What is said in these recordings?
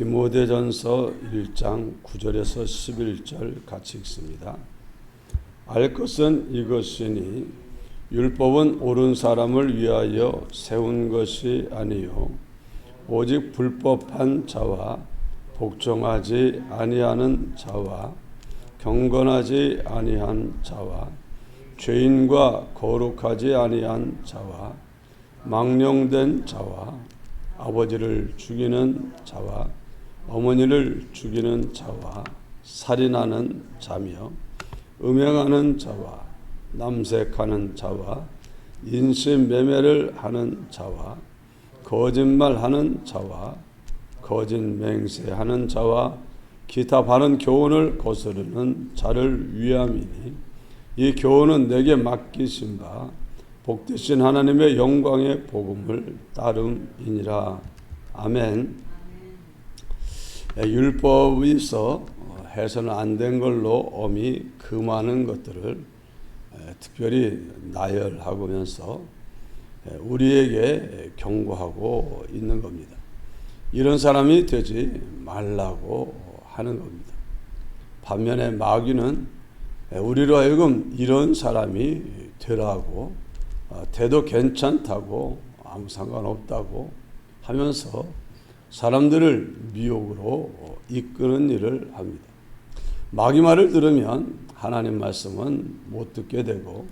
디모데전서 1장 9절에서 11절 같이 읽습니다. 알 것은 이것이니 율법은 옳은 사람을 위하여 세운 것이 아니요 오직 불법한 자와 복종하지 아니하는 자와 경건하지 아니한 자와 죄인과 거룩하지 아니한 자와 망령된 자와 아버지를 죽이는 자와 어머니를 죽이는 자와 살인하는 자며 음행하는 자와 남색하는 자와 인신매매를 하는 자와 거짓말하는 자와 거짓 맹세하는 자와 기타 바른 교훈을 거스르는 자를 위함이니 이 교훈은 내게 맡기신 바 복되신 하나님의 영광의 복음을 따름이니라. 아멘. 율법에서 해서는 안 된 걸로 엄히 금하는 것들을 특별히 나열하면서 우리에게 경고하고 있는 겁니다. 이런 사람이 되지 말라고 하는 겁니다. 반면에 마귀는 우리로 하여금 이런 사람이 되라고 돼도 괜찮다고 아무 상관없다고 하면서 사람들을 미혹으로 이끄는 일을 합니다. 마귀 말을 들으면 하나님 말씀은 못 듣게 되고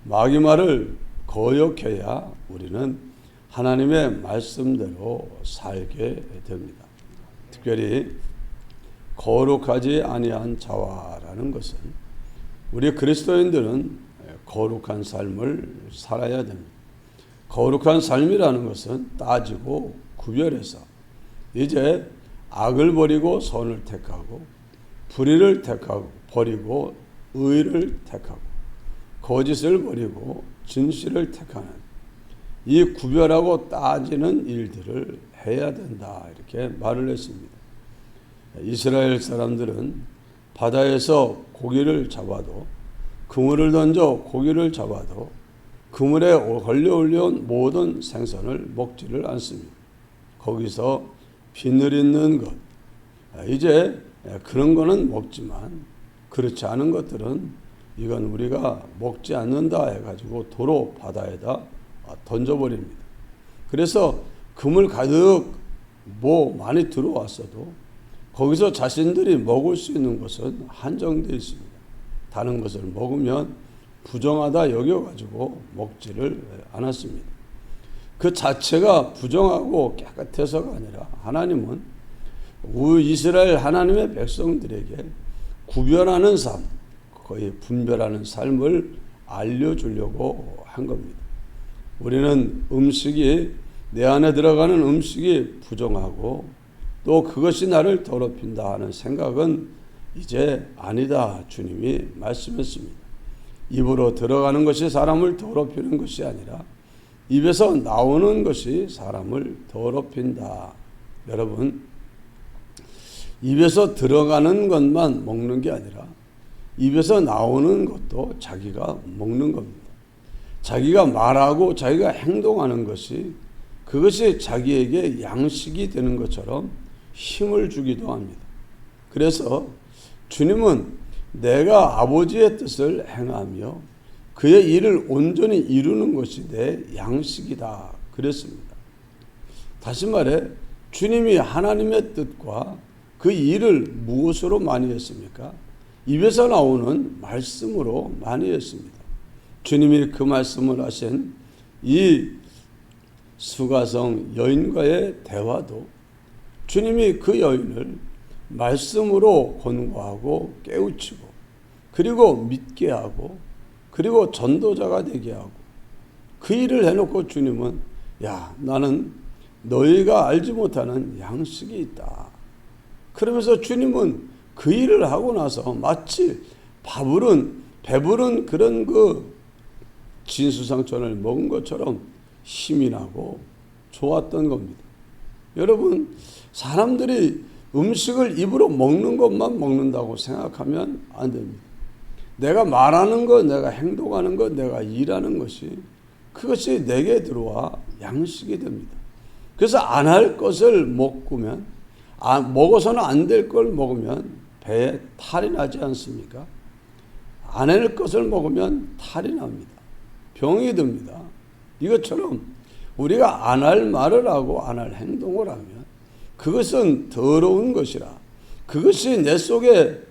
마귀 말을 거역해야 우리는 하나님의 말씀대로 살게 됩니다. 특별히 거룩하지 아니한 자와라는 것은 우리 그리스도인들은 거룩한 삶을 살아야 됩니다. 거룩한 삶이라는 것은 따지고 구별해서 이제 악을 버리고 선을 택하고 불의를 택하고 버리고 의를 택하고 거짓을 버리고 진실을 택하는 이 구별하고 따지는 일들을 해야 된다 이렇게 말을 했습니다. 이스라엘 사람들은 바다에서 고기를 잡아도 그물을 던져 고기를 잡아도 그물에 걸려 올려온 모든 생선을 먹지를 않습니다. 거기서 비늘 있는 것 이제 그런 거는 먹지만 그렇지 않은 것들은 이건 우리가 먹지 않는다 해가지고 도로 바다에다 던져버립니다. 그래서 그물 가득 많이 들어왔어도 거기서 자신들이 먹을 수 있는 것은 한정되어 있습니다. 다른 것을 먹으면 부정하다 여겨가지고 먹지를 않았습니다. 그 자체가 부정하고 깨끗해서가 아니라 하나님은 이스라엘 하나님의 백성들에게 구별하는 삶, 거의 분별하는 삶을 알려주려고 한 겁니다. 우리는 음식이 내 안에 들어가는 음식이 부정하고 또 그것이 나를 더럽힌다 하는 생각은 이제 아니다 주님이 말씀했습니다. 입으로 들어가는 것이 사람을 더럽히는 것이 아니라 입에서 나오는 것이 사람을 더럽힌다. 여러분, 입에서 들어가는 것만 먹는 게 아니라 입에서 나오는 것도 자기가 먹는 겁니다. 자기가 말하고 자기가 행동하는 것이 그것이 자기에게 양식이 되는 것처럼 힘을 주기도 합니다. 그래서 주님은 내가 아버지의 뜻을 행하며 그의 일을 온전히 이루는 것이 내 양식이다 그랬습니다. 다시 말해 주님이 하나님의 뜻과 그 일을 무엇으로 많이 했습니까? 입에서 나오는 말씀으로 많이 했습니다. 주님이 그 말씀을 하신 이 수가성 여인과의 대화도 주님이 그 여인을 말씀으로 권고하고 깨우치고 그리고 믿게 하고 그리고 전도자가 되게 하고 그 일을 해놓고 주님은 나는 너희가 알지 못하는 양식이 있다. 그러면서 주님은 그 일을 하고 나서 마치 배부른 그런 그 진수상전을 먹은 것처럼 힘이 나고 좋았던 겁니다. 여러분, 사람들이 음식을 입으로 먹는 것만 먹는다고 생각하면 안 됩니다. 내가 말하는 것, 내가 행동하는 것, 내가 일하는 것이 그것이 내게 들어와 양식이 됩니다. 그래서 안 할 것을 먹으면 먹어서는 안 될 걸 먹으면 배에 탈이 나지 않습니까? 안 할 것을 먹으면 탈이 납니다. 병이 듭니다. 이것처럼 우리가 안 할 말을 하고 안 할 행동을 하면 그것은 더러운 것이라, 그것이 내 속에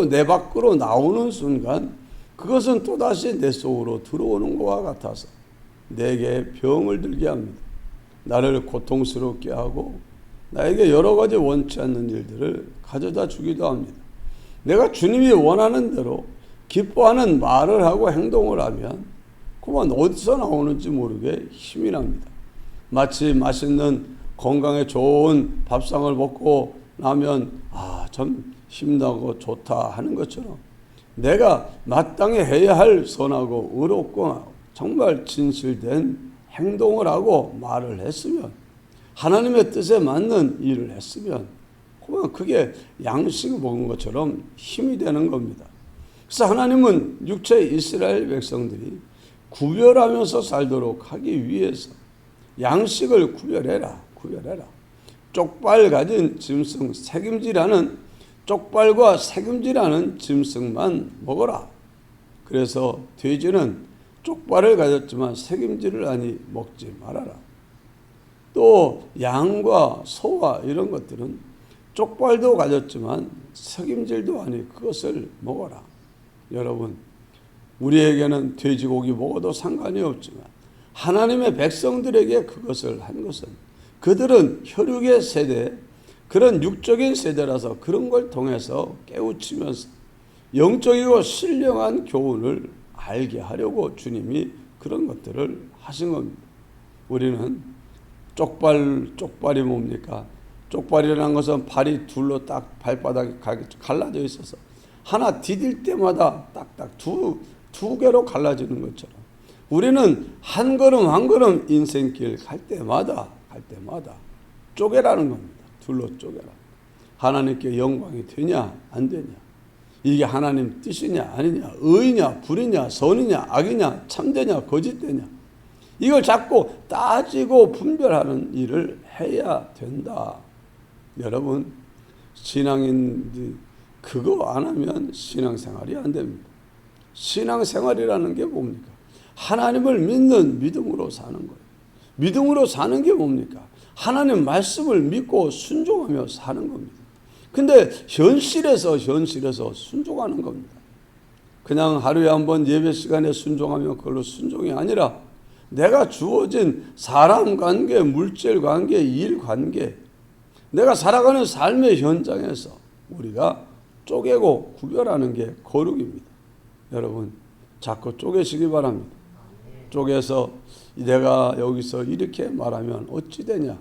내 밖으로 나오는 순간 그것은 또다시 내 속으로 들어오는 것과 같아서 내게 병을 들게 합니다. 나를 고통스럽게 하고 나에게 여러 가지 원치 않는 일들을 가져다 주기도 합니다. 내가 주님이 원하는 대로 기뻐하는 말을 하고 행동을 하면 그만 어디서 나오는지 모르게 힘이 납니다. 마치 맛있는 건강에 좋은 밥상을 먹고 나면 참 힘나고 좋다 하는 것처럼 내가 마땅히 해야 할 선하고 의롭고 정말 진실된 행동을 하고 말을 했으면, 하나님의 뜻에 맞는 일을 했으면 그만 그게 양식 먹은 것처럼 힘이 되는 겁니다. 그래서 하나님은 육체 이스라엘 백성들이 구별하면서 살도록 하기 위해서 양식을 구별해라. 쪽발 가진 짐승 쪽발과 새김질하는 짐승만 먹어라. 그래서 돼지는 쪽발을 가졌지만 새김질을 하니 먹지 말아라. 또 양과 소와 이런 것들은 쪽발도 가졌지만 새김질도 하니 그것을 먹어라. 여러분, 우리에게는 돼지고기 먹어도 상관이 없지만 하나님의 백성들에게 그것을 한 것은 그들은 혈육의 세대, 그런 육적인 세대라서 그런 걸 통해서 깨우치면서 영적이고 신령한 교훈을 알게 하려고 주님이 그런 것들을 하신 겁니다. 우리는 쪽발이 뭡니까? 쪽발이라는 것은 발이 둘로 딱 발바닥에 갈라져 있어서 하나 디딜 때마다 딱딱 두 개로 갈라지는 것처럼 우리는 한 걸음 한 걸음 인생길 갈 때마다 쪼개라는 겁니다. 둘로 쪼개라. 하나님께 영광이 되냐 안 되냐, 이게 하나님 뜻이냐 아니냐, 의냐 불이냐, 선이냐 악이냐, 참되냐 거짓되냐, 이걸 자꾸 따지고 분별하는 일을 해야 된다. 여러분, 신앙인들이 그거 안 하면 신앙생활이 안 됩니다. 신앙생활이라는 게 뭡니까? 하나님을 믿는 믿음으로 사는 거예요. 믿음으로 사는 게 뭡니까? 하나님 말씀을 믿고 순종하며 사는 겁니다. 근데 현실에서 순종하는 겁니다. 그냥 하루에 한 번 예배 시간에 순종하면 그걸로 순종이 아니라 내가 주어진 사람 관계, 물질 관계, 일 관계, 내가 살아가는 삶의 현장에서 우리가 쪼개고 구별하는 게 거룩입니다. 여러분, 자꾸 쪼개시기 바랍니다. 쪼개서 내가 여기서 이렇게 말하면 어찌 되냐,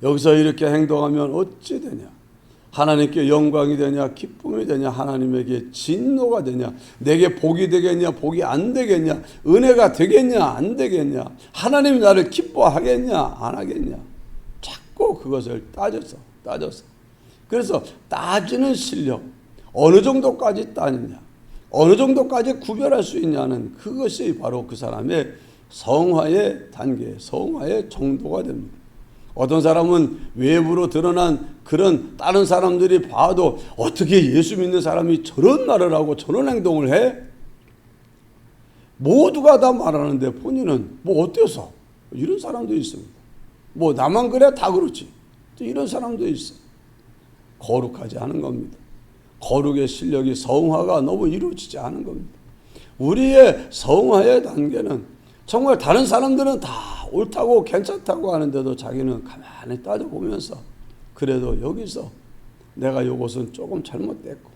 여기서 이렇게 행동하면 어찌 되냐, 하나님께 영광이 되냐, 기쁨이 되냐, 하나님에게 진노가 되냐, 내게 복이 되겠냐, 복이 안 되겠냐, 은혜가 되겠냐, 안 되겠냐, 하나님이 나를 기뻐하겠냐, 안 하겠냐, 자꾸 그것을 따져서 그래서 따지는 실력, 어느 정도까지 따느냐, 어느 정도까지 구별할 수 있냐는 그것이 바로 그 사람의 성화의 단계, 성화의 정도가 됩니다. 어떤 사람은 외부로 드러난 그런 다른 사람들이 봐도 어떻게 예수 믿는 사람이 저런 말을 하고 저런 행동을 해? 모두가 다 말하는데 본인은 뭐 어때서? 이런 사람도 있습니다. 뭐 나만 그래? 다 그렇지. 또 이런 사람도 있어. 거룩하지 않은 겁니다. 거룩의 실력이, 성화가 너무 이루어지지 않은 겁니다. 우리의 성화의 단계는 정말 다른 사람들은 다 옳다고 괜찮다고 하는데도 자기는 가만히 따져보면서 그래도 여기서 내가 이것은 조금 잘못됐고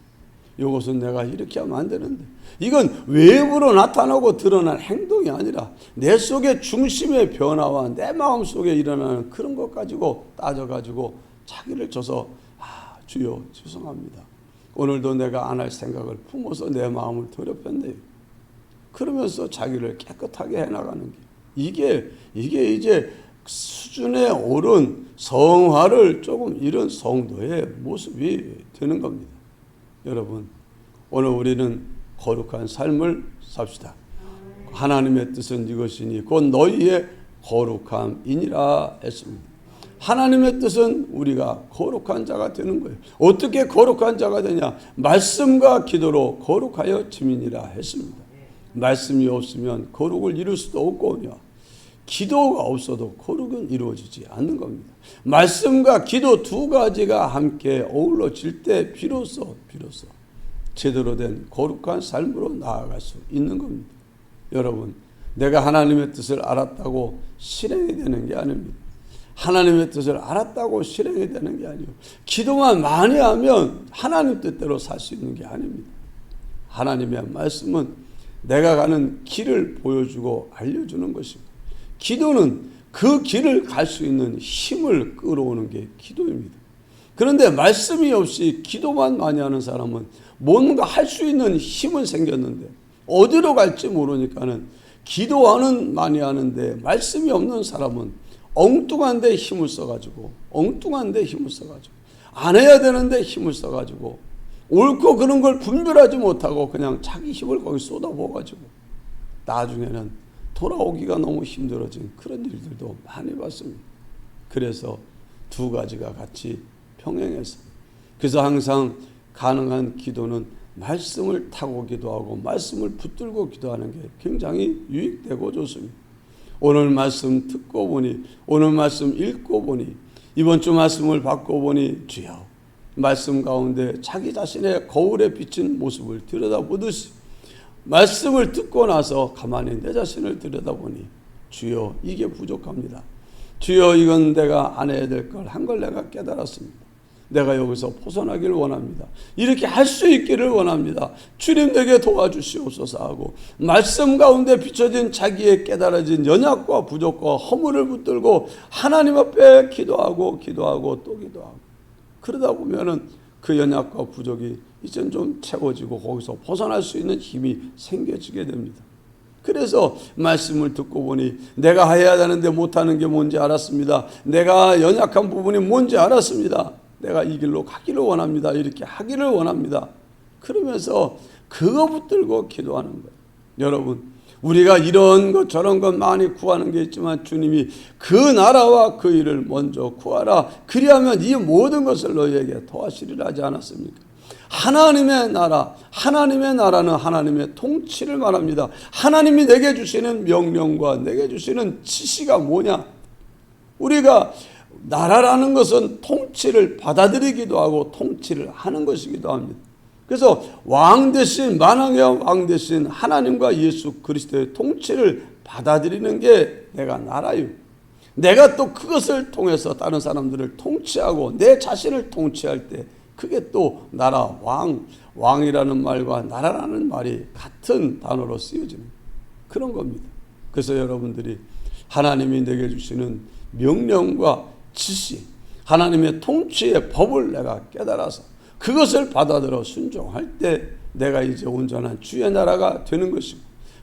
이것은 내가 이렇게 하면 안 되는데, 이건 외부로 나타나고 드러난 행동이 아니라 내 속의 중심의 변화와 내 마음 속에 일어나는 그런 것 가지고 따져가지고 자기를 줘서 주여 죄송합니다, 오늘도 내가 안 할 생각을 품어서 내 마음을 더럽혔네요. 그러면서 자기를 깨끗하게 해나가는 게 이게 이제 수준에 오른 성화를 조금 이런 성도의 모습이 되는 겁니다. 여러분, 오늘 우리는 거룩한 삶을 삽시다. 하나님의 뜻은 이것이니 곧 너희의 거룩함이니라 했습니다. 하나님의 뜻은 우리가 거룩한 자가 되는 거예요. 어떻게 거룩한 자가 되냐? 말씀과 기도로 거룩하여 지민이라 했습니다. 말씀이 없으면 거룩을 이룰 수도 없거니와 기도가 없어도 거룩은 이루어지지 않는 겁니다. 말씀과 기도 두 가지가 함께 어우러질 때 비로소 제대로 된 거룩한 삶으로 나아갈 수 있는 겁니다. 여러분, 내가 하나님의 뜻을 알았다고 실행이 되는 게 아닙니다. 하나님의 뜻을 알았다고 실행이 되는 게 아니에요. 기도만 많이 하면 하나님 뜻대로 살 수 있는 게 아닙니다. 하나님의 말씀은 내가 가는 길을 보여주고 알려주는 것입니다. 기도는 그 길을 갈 수 있는 힘을 끌어오는 게 기도입니다. 그런데 말씀이 없이 기도만 많이 하는 사람은 뭔가 할 수 있는 힘은 생겼는데 어디로 갈지 모르니까는 기도하는 많이 하는데 말씀이 없는 사람은 엉뚱한 데 힘을 써가지고 안 해야 되는데 힘을 써가지고 옳고 그런 걸 분별하지 못하고 그냥 자기 힘을 거기 쏟아부어가지고 나중에는 돌아오기가 너무 힘들어진 그런 일들도 많이 봤습니다. 그래서 두 가지가 같이 병행해서 그래서 항상 가능한 기도는 말씀을 타고 기도하고 말씀을 붙들고 기도하는 게 굉장히 유익되고 좋습니다. 오늘 말씀 듣고 보니 오늘 말씀 읽고 보니 이번 주 말씀을 받고 보니 주여 말씀 가운데 자기 자신의 거울에 비친 모습을 들여다보듯이 말씀을 듣고 나서 가만히 내 자신을 들여다보니 주여 이게 부족합니다. 주여 이건 내가 안 해야 될 걸 한 걸 내가 깨달았습니다. 내가 여기서 벗어나길 원합니다. 이렇게 할 수 있기를 원합니다. 주님 내게 도와주시옵소서 하고 말씀 가운데 비춰진 자기의 깨달아진 연약과 부족과 허물을 붙들고 하나님 앞에 기도하고 또 기도하고 그러다 보면은 그 연약과 부족이 이젠 좀 채워지고 거기서 벗어날 수 있는 힘이 생겨지게 됩니다. 그래서 말씀을 듣고 보니 내가 해야 되는데 못하는 게 뭔지 알았습니다. 내가 연약한 부분이 뭔지 알았습니다. 내가 이 길로 가기를 원합니다. 이렇게 하기를 원합니다. 그러면서 그거 붙들고 기도하는 거예요. 여러분, 우리가 이런 것 저런 것 많이 구하는 게 있지만 주님이 그 나라와 그 일을 먼저 구하라. 그리하면 이 모든 것을 너희에게 더하시리라 하지 않았습니까? 하나님의 나라는 하나님의 통치를 말합니다. 하나님이 내게 주시는 명령과 내게 주시는 지시가 뭐냐? 우리가 나라라는 것은 통치를 받아들이기도 하고 통치를 하는 것이기도 합니다. 그래서 왕 대신 만왕의 왕 대신 하나님과 예수 그리스도의 통치를 받아들이는 게 내가 나라요. 내가 또 그것을 통해서 다른 사람들을 통치하고 내 자신을 통치할 때 그게 또 나라 왕이라는 말과 나라라는 말이 같은 단어로 쓰여지는 그런 겁니다. 그래서 여러분들이 하나님이 내게 주시는 명령과 지시, 하나님의 통치의 법을 내가 깨달아서 그것을 받아들여 순종할 때 내가 이제 온전한 주의 나라가 되는 것이고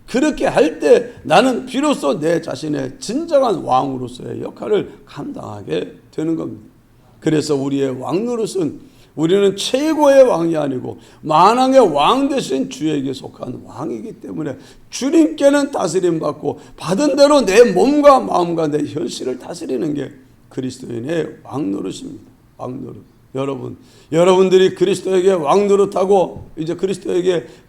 그렇게 할 때 나는 비로소 내 자신의 진정한 왕으로서의 역할을 감당하게 되는 겁니다. 그래서 우리의 왕 노릇은 우리는 최고의 왕이 아니고 만왕의 왕 대신 주에게 속한 왕이기 때문에 주님께는 다스림 받고 받은 대로 내 몸과 마음과 내 현실을 다스리는 게 그리스도인의 왕 노릇입니다. 왕 노릇. 여러분들이 그리스도에게 왕 노릇하고 이제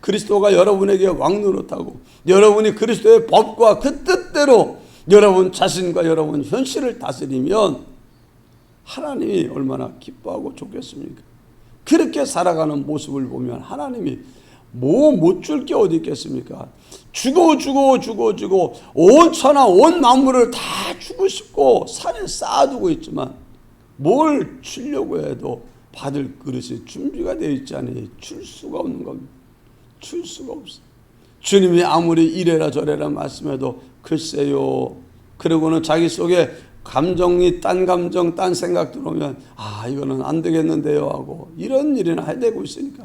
그리스도가 여러분에게 왕 노릇하고 여러분이 그리스도의 법과 그 뜻대로 여러분 자신과 여러분 현실을 다스리면 하나님이 얼마나 기뻐하고 좋겠습니까? 그렇게 살아가는 모습을 보면 하나님이 못 줄 게 어디 있겠습니까? 주고 온 천하 온 만물을 다 주고 싶고 산에 쌓아두고 있지만 뭘 주려고 해도 받을 그릇이 준비가 되어 있지 않으니 줄 수가 없는 겁니다. 줄 수가 없어요. 주님이 아무리 이래라 저래라 말씀해도 글쎄요. 그러고는 자기 속에 감정이 딴 감정 딴 생각 들어오면 이거는 안 되겠는데요 하고 이런 일이나 해대고 있으니까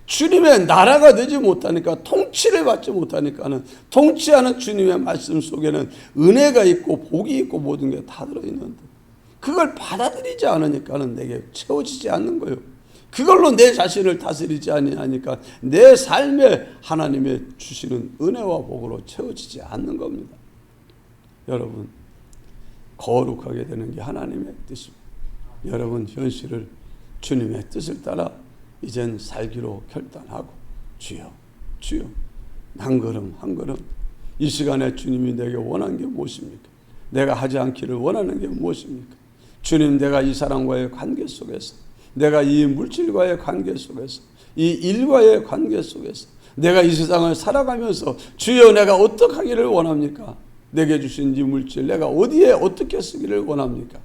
주님의 나라가 되지 못하니까 통치를 받지 못하니까는 통치하는 주님의 말씀 속에는 은혜가 있고 복이 있고 모든 게 다 들어있는데 그걸 받아들이지 않으니까는 내게 채워지지 않는 거예요. 그걸로 내 자신을 다스리지 아니하니까 내 삶에 하나님의 주시는 은혜와 복으로 채워지지 않는 겁니다. 여러분, 거룩하게 되는 게 하나님의 뜻입니다. 여러분 현실을 주님의 뜻을 따라 이젠 살기로 결단하고 주여 주여 한 걸음 한 걸음 이 시간에 주님이 내게 원하는 게 무엇입니까? 내가 하지 않기를 원하는 게 무엇입니까? 주님, 내가 이 사람과의 관계 속에서, 내가 이 물질과의 관계 속에서, 이 일과의 관계 속에서, 내가 이 세상을 살아가면서 주여 내가 어떻게 하기를 원합니까? 내게 주신 이 물질 내가 어디에 어떻게 쓰기를 원합니까?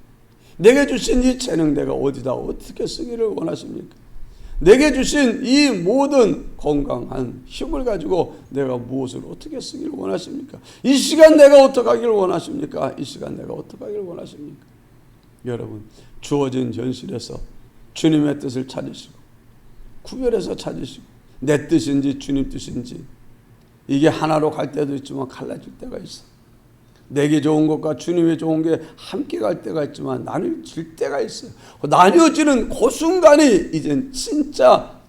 내게 주신 이 재능 내가 어디다 어떻게 쓰기를 원하십니까? 내게 주신 이 모든 건강한 힘을 가지고 내가 무엇을 어떻게 쓰기를 원하십니까? 이 시간 내가 어떻게 하기를 원하십니까? 이 시간 내가 어떻게 하기를 원하십니까? 여러분, 주어진 현실에서 주님의 뜻을 찾으시고 구별해서 찾으시고 내 뜻인지 주님 뜻인지 이게 하나로 갈 때도 있지만 갈라질 때가 있어. 내게 좋은 것과 주님의 좋은 게 함께 갈 때가 있지만 나뉘어질 때가 있어요. 나뉘어지는 그 순간이 이젠 진짜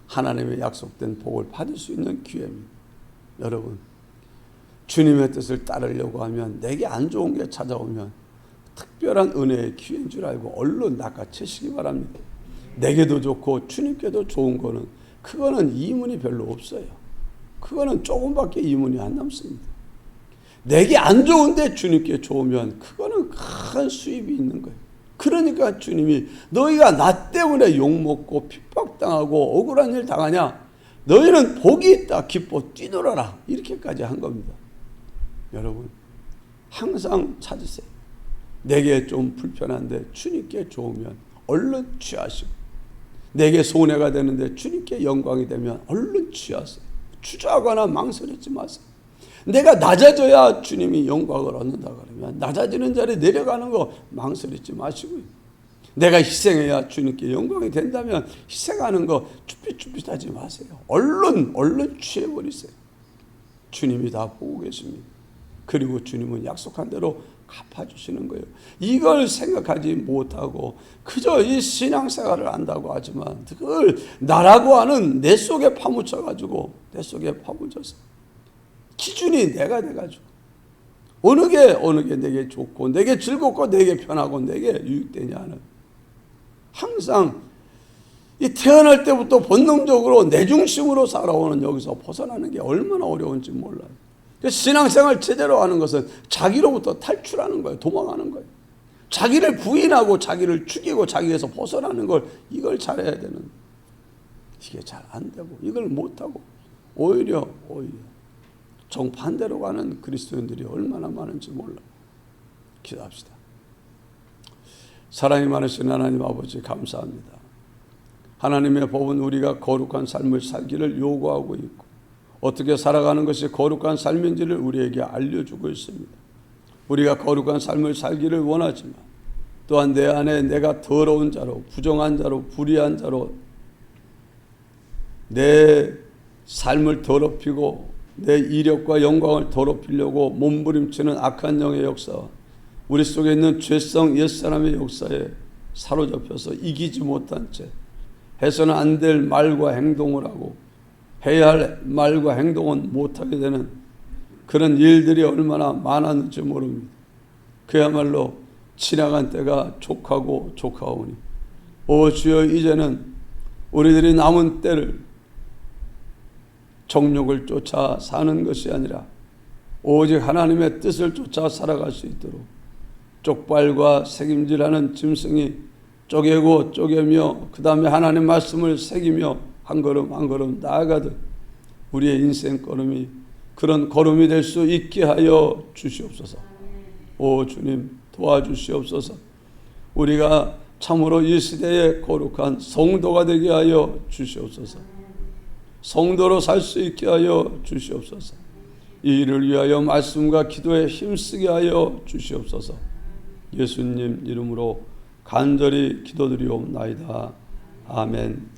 하나님의 약속된 복을 받을 수 있는 기회입니다. 여러분, 주님의 뜻을 따르려고 하면 내게 안 좋은 게 찾아오면 특별한 은혜의 기회인 줄 알고 얼른 낚아채시기 바랍니다. 내게도 좋고 주님께도 좋은 거는 그거는 이문이 별로 없어요. 그거는 조금밖에 이문이 안 남습니다. 내게 안 좋은데 주님께 좋으면 그거는 큰 수입이 있는 거예요. 그러니까 주님이 너희가 나 때문에 욕먹고 핍박당하고 억울한 일 당하냐? 너희는 복이 있다. 기뻐 뛰놀아라. 이렇게까지 한 겁니다. 여러분, 항상 찾으세요. 내게 좀 불편한데 주님께 좋으면 얼른 취하시고, 내게 손해가 되는데 주님께 영광이 되면 얼른 취하세요. 주저하거나 망설이지 마세요. 내가 낮아져야 주님이 영광을 얻는다 그러면 낮아지는 자리에 내려가는 거 망설이지 마시고요. 내가 희생해야 주님께 영광이 된다면 희생하는 거 쭈삣쭈삣하지 마세요. 얼른 취해버리세요. 주님이 다 보고 계십니다. 그리고 주님은 약속한 대로 갚아주시는 거예요. 이걸 생각하지 못하고 그저 이 신앙생활을 한다고 하지만 그걸 나라고 하는 내 속에 파묻혀가지고 내 속에 파묻혀서 기준이 내가 돼가지고 어느 게 내게 좋고 내게 즐겁고 내게 편하고 내게 유익되냐는 항상 이 태어날 때부터 본능적으로 내 중심으로 살아오는 여기서 벗어나는 게 얼마나 어려운지 몰라요. 신앙생활 제대로 하는 것은 자기로부터 탈출하는 거예요. 도망하는 거예요. 자기를 부인하고 자기를 죽이고 자기에서 벗어나는 걸 이걸 잘해야 되는 이게 잘 안 되고 이걸 못하고 오히려 정반대로 가는 그리스도인들이 얼마나 많은지 몰라. 기도합시다. 사랑이 많으신 하나님 아버지 감사합니다. 하나님의 법은 우리가 거룩한 삶을 살기를 요구하고 있고 어떻게 살아가는 것이 거룩한 삶인지를 우리에게 알려주고 있습니다. 우리가 거룩한 삶을 살기를 원하지만 또한 내 안에 내가 더러운 자로 부정한 자로 불의한 자로 내 삶을 더럽히고 내 이력과 영광을 더럽히려고 몸부림치는 악한 영의 역사와 우리 속에 있는 죄성 옛사람의 역사에 사로잡혀서 이기지 못한 채 해서는 안 될 말과 행동을 하고 해야 할 말과 행동은 못하게 되는 그런 일들이 얼마나 많았는지 모릅니다. 그야말로 지나간 때가 족하오니 오 주여 이제는 우리들이 남은 때를 정욕을 쫓아 사는 것이 아니라 오직 하나님의 뜻을 쫓아 살아갈 수 있도록 쪽발과 책임지라는 짐승이 쪼개고 쪼개며 그 다음에 하나님 말씀을 새기며 한 걸음 한 걸음 나아가듯 우리의 인생 걸음이 그런 걸음이 될 수 있게 하여 주시옵소서. 오 주님 도와주시옵소서. 우리가 참으로 이 시대에 거룩한 성도가 되게 하여 주시옵소서. 성도로 살 수 있게 하여 주시옵소서. 이 일을 위하여 말씀과 기도에 힘쓰게 하여 주시옵소서. 예수님 이름으로 간절히 기도드리옵나이다. 아멘.